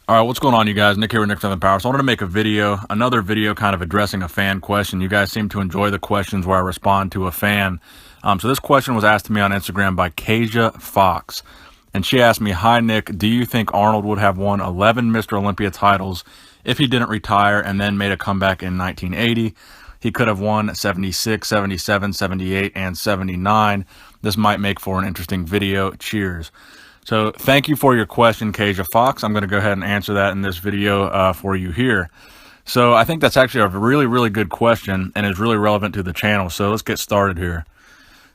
All right, what's going on, you guys? Nick here with Nick Strength and Power. So I wanted to make another video kind of addressing a fan question. You guys seem to enjoy the questions where I respond to a fan. So this question was asked to me on Instagram by Kasia Fox. And she asked me, "Hi, Nick, do you think Arnold would have won 11 Mr. Olympia titles if he didn't retire and then made a comeback in 1980? He could have won 76, 77, 78, and 79. This might make for an interesting video. Cheers." So thank you for your question, Kasia Fox. I'm going to go ahead and answer that in this video for you here. So I think that's actually a really, really good question and is really relevant to the channel. So let's get started here.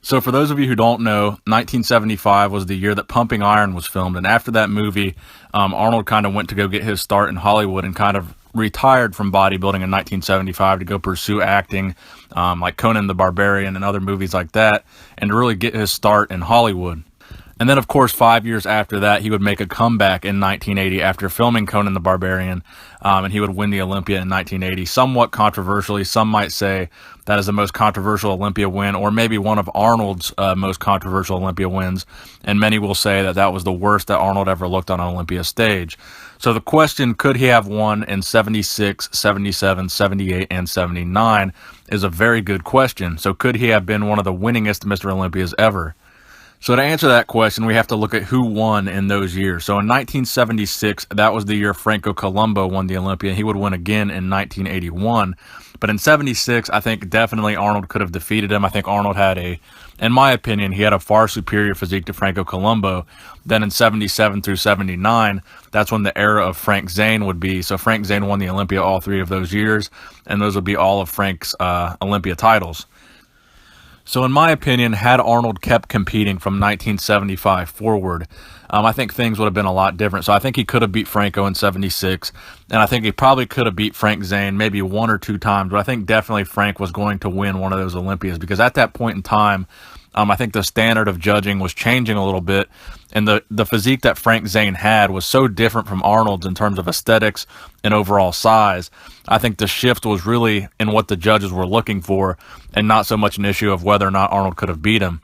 So for those of you who don't know, 1975 was the year that Pumping Iron was filmed. And after that movie, Arnold kind of went to go get his start in Hollywood and kind of retired from bodybuilding in 1975 to go pursue acting, like Conan the Barbarian and other movies like that, and to really get his start in Hollywood. And then, of course, 5 years after that, he would make a comeback in 1980 after filming Conan the Barbarian, and he would win the Olympia in 1980, somewhat controversially. Some might say that is the most controversial Olympia win, or maybe one of Arnold's most controversial Olympia wins, and many will say that that was the worst that Arnold ever looked on an Olympia stage. So the question, could he have won in 76, 77, 78, and 79, is a very good question. So could he have been one of the winningest Mr. Olympias ever? So to answer that question, we have to look at who won in those years. So in 1976, that was the year Franco Columbu won the Olympia. He would win again in 1981. But in 76, I think definitely Arnold could have defeated him. I think Arnold had in my opinion, he had a far superior physique to Franco Columbu. Then in 77 through 79, that's when the era of Frank Zane would be. So Frank Zane won the Olympia all 3 of those years, and those would be all of Frank's Olympia titles. So in my opinion, had Arnold kept competing from 1975 forward, I think things would have been a lot different. So I think he could have beat Franco in 76, and I think he probably could have beat Frank Zane maybe 1 or 2 times, but I think definitely Frank was going to win one of those Olympias, because at that point in time, I think the standard of judging was changing a little bit, and the physique that Frank Zane had was so different from Arnold's in terms of aesthetics and overall size. I think the shift was really in what the judges were looking for, and not so much an issue of whether or not Arnold could have beat him.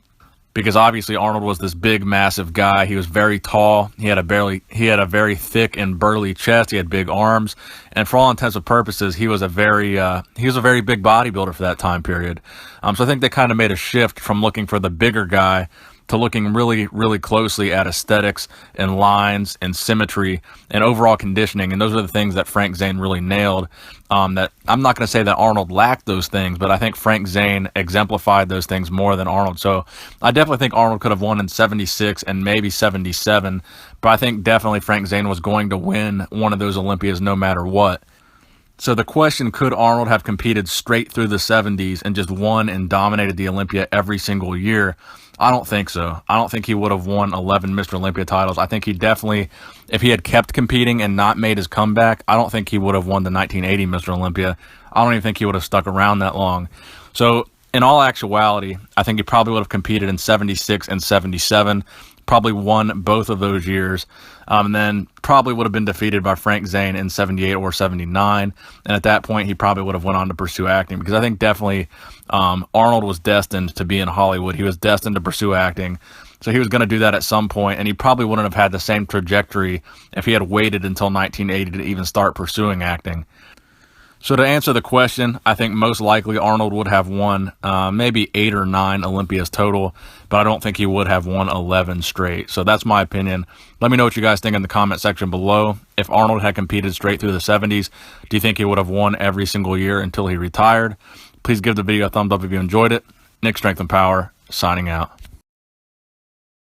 Because obviously Arnold was this big, massive guy. He was very tall. He had a very thick and burly chest. He had big arms, and for all intents and purposes, he was a very big bodybuilder for that time period. So I think they kind of made a shift from looking for the bigger guy to looking really, really closely at aesthetics and lines and symmetry and overall conditioning. And those are the things that Frank Zane really nailed. That I'm not going to say that Arnold lacked those things, but I think Frank Zane exemplified those things more than Arnold. So I definitely think Arnold could have won in 76 and maybe 77, but I think definitely Frank Zane was going to win one of those Olympias no matter what. So the question, could Arnold have competed straight through the 70s and just won and dominated the Olympia every single year? I don't think so. I don't think he would have won 11 Mr. Olympia titles. I think he definitely, if he had kept competing and not made his comeback, I don't think he would have won the 1980 Mr. Olympia. I don't even think he would have stuck around that long. So in all actuality, I think he probably would have competed in 76 and 77, probably won both of those years, and then probably would have been defeated by Frank Zane in 78 or 79, and at that point he probably would have went on to pursue acting, because I think definitely Arnold was destined to be in Hollywood. He was destined to pursue acting, so he was going to do that at some point, and he probably wouldn't have had the same trajectory if he had waited until 1980 to even start pursuing acting. So to answer the question, I think most likely Arnold would have won maybe 8 or 9 Olympias total, but I don't think he would have won 11 straight. So that's my opinion. Let me know what you guys think in the comment section below. If Arnold had competed straight through the 70s, do you think he would have won every single year until he retired? Please give the video a thumbs up if you enjoyed it. Nick Strength and Power, signing out.